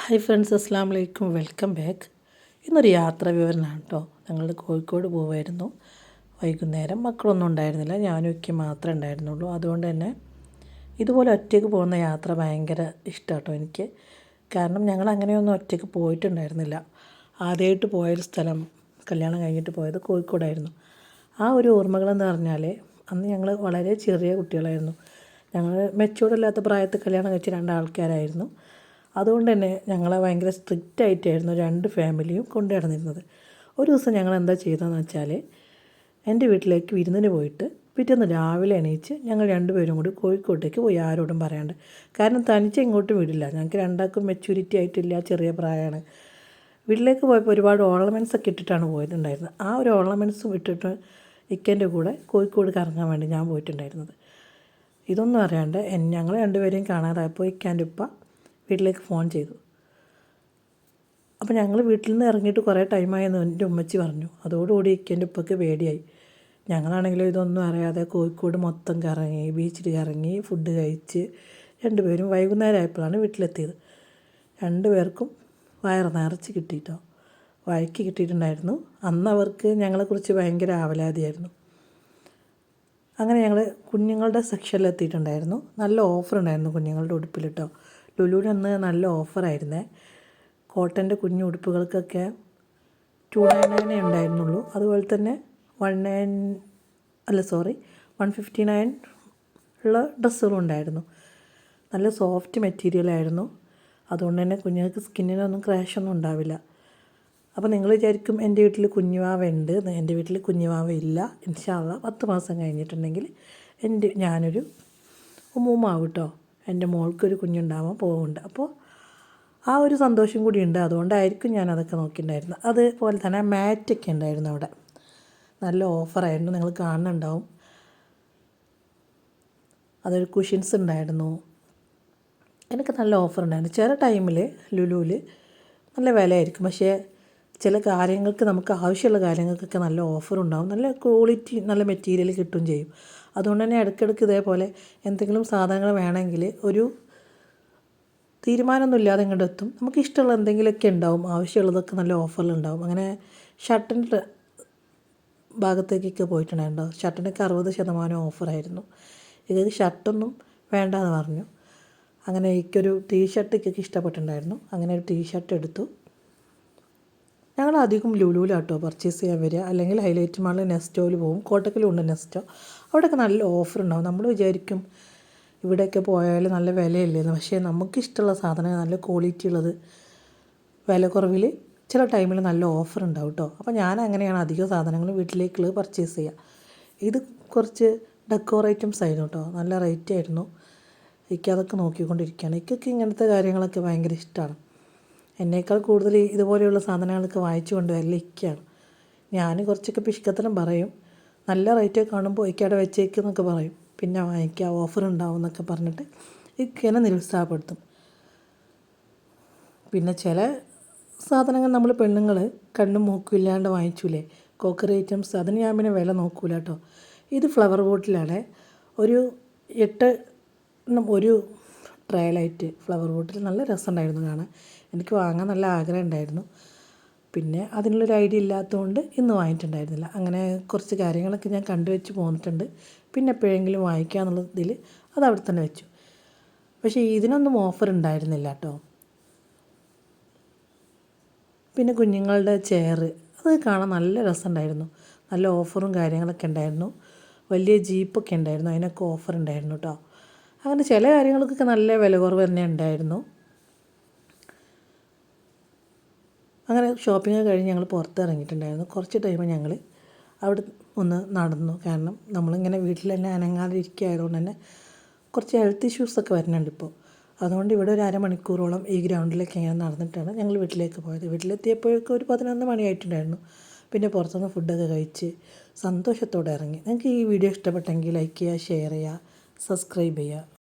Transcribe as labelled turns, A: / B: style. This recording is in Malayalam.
A: ഹായ് ഫ്രണ്ട്സ്, അസ്സാം വലൈക്കും, വെൽക്കം ബാക്ക്. ഇന്നൊരു യാത്രാ വിവരണമാണ് കേട്ടോ. ഞങ്ങൾ കോഴിക്കോട് പോവായിരുന്നു. വൈകുന്നേരം മക്കളൊന്നും ഉണ്ടായിരുന്നില്ല, ഞാനും ഒക്കെ മാത്രമേ ഉണ്ടായിരുന്നുള്ളൂ. അതുകൊണ്ട് തന്നെ ഇതുപോലെ ഒറ്റയ്ക്ക് പോകുന്ന യാത്ര ഭയങ്കര ഇഷ്ടമാണ് കേട്ടോ എനിക്ക്. കാരണം ഞങ്ങൾ അങ്ങനെയൊന്നും ഒറ്റയ്ക്ക് പോയിട്ടുണ്ടായിരുന്നില്ല. ആദ്യമായിട്ട് പോയൊരു സ്ഥലം, കല്യാണം കഴിഞ്ഞിട്ട് പോയത് കോഴിക്കോടായിരുന്നു. ആ ഒരു ഓർമ്മകളെന്ന് പറഞ്ഞാൽ അന്ന് ഞങ്ങൾ വളരെ ചെറിയ കുട്ടികളായിരുന്നു. ഞങ്ങൾ മെച്ചൂർഡല്ലാത്ത പ്രായത്തിൽ കല്യാണം കഴിച്ച രണ്ടാൾക്കാരായിരുന്നു. അതുകൊണ്ട് തന്നെ ഞങ്ങളെ ഭയങ്കര സ്ട്രിക്റ്റ് ആയിട്ടായിരുന്നു രണ്ട് ഫാമിലിയും കൊണ്ടു നടന്നിരുന്നത്. ഒരു ദിവസം ഞങ്ങൾ എന്താ ചെയ്തതെന്ന് വെച്ചാൽ, എൻ്റെ വീട്ടിലേക്ക് വിരുന്നിന് പോയിട്ട് പിറ്റേന്ന് രാവിലെ എണീച്ച് ഞങ്ങൾ രണ്ടുപേരും കൂടി കോഴിക്കോട്ടേക്ക് പോയി, ആരോടും പറയാണ്ട്. കാരണം തനിച്ച് ഇങ്ങോട്ടും വിടില്ല, ഞങ്ങൾക്ക് രണ്ടാൾക്കും മെച്യൂരിറ്റി ആയിട്ടില്ല, ചെറിയ പ്രായമാണ്. വീട്ടിലേക്ക് പോയപ്പോൾ ഒരുപാട് ഓർണമെൻറ്റ്സ് ഒക്കെ ഇട്ടിട്ടാണ് പോയിട്ടുണ്ടായിരുന്നത്. ആ ഒരു ഓർണമെൻറ്റ്സും ഇട്ടിട്ട് ഇക്കേൻ്റെ കൂടെ കോഴിക്കോട് കറങ്ങാൻ വേണ്ടി ഞാൻ പോയിട്ടുണ്ടായിരുന്നത്. ഇതൊന്നും അറിയാണ്ട് ഞങ്ങൾ രണ്ടുപേരെയും കാണാതായപ്പോൾ ഇക്കാൻ്റെ ഉപ്പ വീട്ടിലേക്ക് ഫോൺ ചെയ്തു. അപ്പോൾ ഞങ്ങൾ വീട്ടിൽ നിന്ന് ഇറങ്ങിയിട്ട് കുറേ ടൈമായെന്ന് എൻ്റെ ഉമ്മച്ചി പറഞ്ഞു. അതോടുകൂടി എൻ്റെ ഉപ്പയ്ക്ക് പേടിയായി. ഞങ്ങളാണെങ്കിലും ഇതൊന്നും അറിയാതെ കോഴിക്കോട് മൊത്തം കറങ്ങി, ബീച്ചിൽ കറങ്ങി, ഫുഡ് കഴിച്ച് രണ്ടുപേരും വൈകുന്നേരം ആയപ്പോഴാണ് വീട്ടിലെത്തിയത്. രണ്ടുപേർക്കും വയറ് നിറച്ച് കിട്ടിയിട്ടോ, വഴക്ക് കിട്ടിയിട്ടുണ്ടായിരുന്നു. അന്ന് അവർക്ക് ഞങ്ങളെക്കുറിച്ച് ഭയങ്കര ആവലാതിയായിരുന്നു. അങ്ങനെ ഞങ്ങൾ കുഞ്ഞുങ്ങളുടെ സെക്ഷനിലെത്തിയിട്ടുണ്ടായിരുന്നു. നല്ല ഓഫർ ഉണ്ടായിരുന്നു കുഞ്ഞുങ്ങളുടെ ഉടുപ്പിൽ കേട്ടോ. ലുലുവിനന്ന് നല്ല ഓഫറായിരുന്നേ. കോട്ടൻ്റെ കുഞ്ഞു ഉടുപ്പുകൾക്കൊക്കെ 299 ഉണ്ടായിരുന്നുള്ളൂ. അതുപോലെ തന്നെ 159 ഉള്ള ഡ്രസ്സുകളും ഉണ്ടായിരുന്നു. നല്ല സോഫ്റ്റ് മെറ്റീരിയലായിരുന്നു. അതുകൊണ്ട് തന്നെ കുഞ്ഞുങ്ങൾക്ക് സ്കിന്നിനൊന്നും ക്രാഷൊന്നും ഉണ്ടാവില്ല. അപ്പോൾ നിങ്ങൾ വിചാരിക്കും എൻ്റെ വീട്ടിൽ കുഞ്ഞുവാവ ഉണ്ട്. എൻ്റെ വീട്ടിൽ കുഞ്ഞുവാവ ഇല്ല. ഇൻഷാ അല്ലാഹ് 10 മാസം കഴിഞ്ഞിട്ടുണ്ടെങ്കിൽ ഞാനൊരു ഉമ്മുമ്മാവും കേട്ടോ. എൻ്റെ മോൾക്കൊരു കുഞ്ഞുണ്ടാവാൻ പോകുന്നുണ്ട്. അപ്പോൾ ആ ഒരു സന്തോഷം കൂടിയുണ്ട്. അതുകൊണ്ടായിരിക്കും ഞാനതൊക്കെ നോക്കിയിട്ടുണ്ടായിരുന്നത്. അതുപോലെ തന്നെ മാറ്റൊക്കെ ഉണ്ടായിരുന്നു അവിടെ. നല്ല ഓഫറായിരുന്നു, നിങ്ങൾ കാണുന്നുണ്ടാവും. അതൊരു കുഷ്യൻസ് ഉണ്ടായിരുന്നു. എനിക്ക് നല്ല ഓഫർ ഉണ്ടായിരുന്നു. ചില ടൈമിൽ ലുലുവിൽ നല്ല വിലയായിരിക്കും, പക്ഷേ ചില കാര്യങ്ങൾക്ക്, നമുക്ക് ആവശ്യമുള്ള കാര്യങ്ങൾക്കൊക്കെ നല്ല ഓഫറുണ്ടാവും. നല്ല ക്വാളിറ്റി, നല്ല മെറ്റീരിയൽ കിട്ടുകയും ചെയ്യും. അതുകൊണ്ട് തന്നെ ഇടയ്ക്കിടയ്ക്ക് ഇതേപോലെ എന്തെങ്കിലും സാധനങ്ങൾ വേണമെങ്കിൽ ഒരു തീരുമാനമൊന്നുമില്ലാതെ ഇങ്ങോട്ട് എത്തും. നമുക്ക് ഇഷ്ടമുള്ള എന്തെങ്കിലുമൊക്കെ ഉണ്ടാവും, ആവശ്യമുള്ളതൊക്കെ നല്ല ഓഫറിലുണ്ടാവും. അങ്ങനെ ഷർട്ടിൻ്റെ ഭാഗത്തേക്കൊക്കെ പോയിട്ടുണ്ടായിരുന്നു. ഷർട്ടിനൊക്കെ 60% ഓഫറായിരുന്നു. ഇത് ഷർട്ടൊന്നും വേണ്ടാന്ന് പറഞ്ഞു. അങ്ങനെ എനിക്കൊരു ടീഷർട്ടൊക്കെ ഇഷ്ടപ്പെട്ടിട്ടുണ്ടായിരുന്നു. അങ്ങനെ ഒരു ടീഷർട്ട് എടുത്തു. ഞങ്ങൾ അധികം ലുലുവിലാട്ടോ പർച്ചേസ് ചെയ്യാൻ വരിക, അല്ലെങ്കിൽ ഹൈലൈറ്റ് മാളിൽ നെസ്റ്റോയിൽ പോകും. കോട്ടക്കലുണ്ട് നെസ്റ്റോ. അവിടെയൊക്കെ നല്ല ഓഫർ ഉണ്ടാവും. നമ്മൾ വിചാരിക്കും ഇവിടെയൊക്കെ പോയാൽ നല്ല വിലയില്ലെന്ന്. പക്ഷേ നമുക്കിഷ്ടമുള്ള സാധനം, നല്ല ക്വാളിറ്റി ഉള്ളത്, വില കുറവിൽ ചില ടൈമിൽ നല്ല ഓഫർ ഉണ്ടാവും കേട്ടോ. അപ്പോൾ ഞാൻ അങ്ങനെയാണ് അധിക സാധനങ്ങൾ വീട്ടിലേക്കുള്ളത് പർച്ചേസ് ചെയ്യുക. ഇത് കുറച്ച് ഡെക്കോർ ഐറ്റംസ് ആയിരുന്നു കേട്ടോ. നല്ല റേറ്റ് ആയിരുന്നു. എനിക്ക് അതൊക്കെ നോക്കിക്കൊണ്ടിരിക്കുകയാണ്. എനിക്കൊക്കെ ഇങ്ങനത്തെ കാര്യങ്ങളൊക്കെ ഭയങ്കര ഇഷ്ടമാണ്. എന്നേക്കാൾ കൂടുതൽ ഇതുപോലെയുള്ള സാധനങ്ങളൊക്കെ വാങ്ങിച്ചു കൊണ്ടുവരൽ ഇക്കയാണ്. ഞാൻ കുറച്ചൊക്കെ പിഷ്കത്തരം പറയും. നല്ല റേറ്റ് കാണുമ്പോൾ ഇക്കവിടെ വെച്ചേക്കെന്നൊക്കെ പറയും. പിന്നെ വാങ്ങിക്കുക, ഓഫർ ഉണ്ടാവും എന്നൊക്കെ പറഞ്ഞിട്ട് ഇക്കനെ നിരുത്സാഹപ്പെടുത്തും. പിന്നെ ചില സാധനങ്ങൾ നമ്മൾ പെണ്ണുങ്ങൾ കണ്ണും മൂക്കും ഇല്ലാണ്ട് വാങ്ങിച്ചൂലേ, കോക്കറി ഐറ്റംസ്, അതിന് ഞാൻ പിന്നെ വില നോക്കൂല കേട്ടോ. ഇത് ഫ്ലവർ ബോട്ടിലാണ്. ഒരു 8 ഒരു ട്രയലായിട്ട് ഫ്ലവർ ബോട്ടിൽ നല്ല രസമുണ്ടായിരുന്നു കാണാൻ. എനിക്ക് വാങ്ങാൻ നല്ല ആഗ്രഹം ഉണ്ടായിരുന്നു. പിന്നെ അതിനുള്ളൊരു ഐഡിയ ഇല്ലാത്തതുകൊണ്ട് ഇന്ന് വാങ്ങിയിട്ടുണ്ടായിരുന്നില്ല. അങ്ങനെ കുറച്ച് കാര്യങ്ങളൊക്കെ ഞാൻ കണ്ടുവെച്ച് പോന്നിട്ടുണ്ട്. പിന്നെ എപ്പോഴെങ്കിലും വാങ്ങിക്കാമെന്നുള്ളതിൽ അത് അവിടെ തന്നെ വെച്ചു. പക്ഷേ ഇതിനൊന്നും ഓഫർ ഉണ്ടായിരുന്നില്ല കേട്ടോ. പിന്നെ കുഞ്ഞുങ്ങളുടെ ചെയർ, അത് കാണാൻ നല്ല രസമുണ്ടായിരുന്നു. നല്ല ഓഫറും കാര്യങ്ങളൊക്കെ ഉണ്ടായിരുന്നു. വലിയ ജീപ്പൊക്കെ ഉണ്ടായിരുന്നു, അതിനൊക്കെ ഓഫർ ഉണ്ടായിരുന്നു കേട്ടോ. അങ്ങനെ ചില കാര്യങ്ങൾക്കൊക്കെ നല്ല വില കുറവ് തന്നെ ഉണ്ടായിരുന്നു. അങ്ങനെ ഷോപ്പിംഗ് കഴിഞ്ഞ് ഞങ്ങൾ പുറത്തിറങ്ങിയിട്ടുണ്ടായിരുന്നു. കുറച്ച് ടൈം ഞങ്ങൾ അവിടെ ഒന്ന് നടന്നു. കാരണം നമ്മളിങ്ങനെ വീട്ടിൽ തന്നെ അനങ്ങാതെ ഇരിക്കുകയായതുകൊണ്ട് തന്നെ കുറച്ച് ഹെൽത്ത് ഇഷ്യൂസൊക്കെ വരുന്നുണ്ട് ഇപ്പോൾ. അതുകൊണ്ട് ഇവിടെ ഒരു അരമണിക്കൂറോളം ഈ ഗ്രൗണ്ടിലേക്ക് ഇങ്ങനെ നടന്നിട്ടാണ് ഞങ്ങൾ വീട്ടിലേക്ക് പോയത്. വീട്ടിലെത്തിയപ്പോഴേക്കും ഒരു 11 മണിയായിട്ടുണ്ടായിരുന്നു. പിന്നെ പുറത്തുനിന്ന് ഫുഡൊക്കെ കഴിച്ച് സന്തോഷത്തോടെ ഇറങ്ങി. നിങ്ങൾക്ക് ഈ വീഡിയോ ഇഷ്ടപ്പെട്ടെങ്കിൽ ലൈക്ക് ചെയ്യുക, ഷെയർ ചെയ്യുക, സബ്സ്ക്രൈബ് ചെയ്യുക.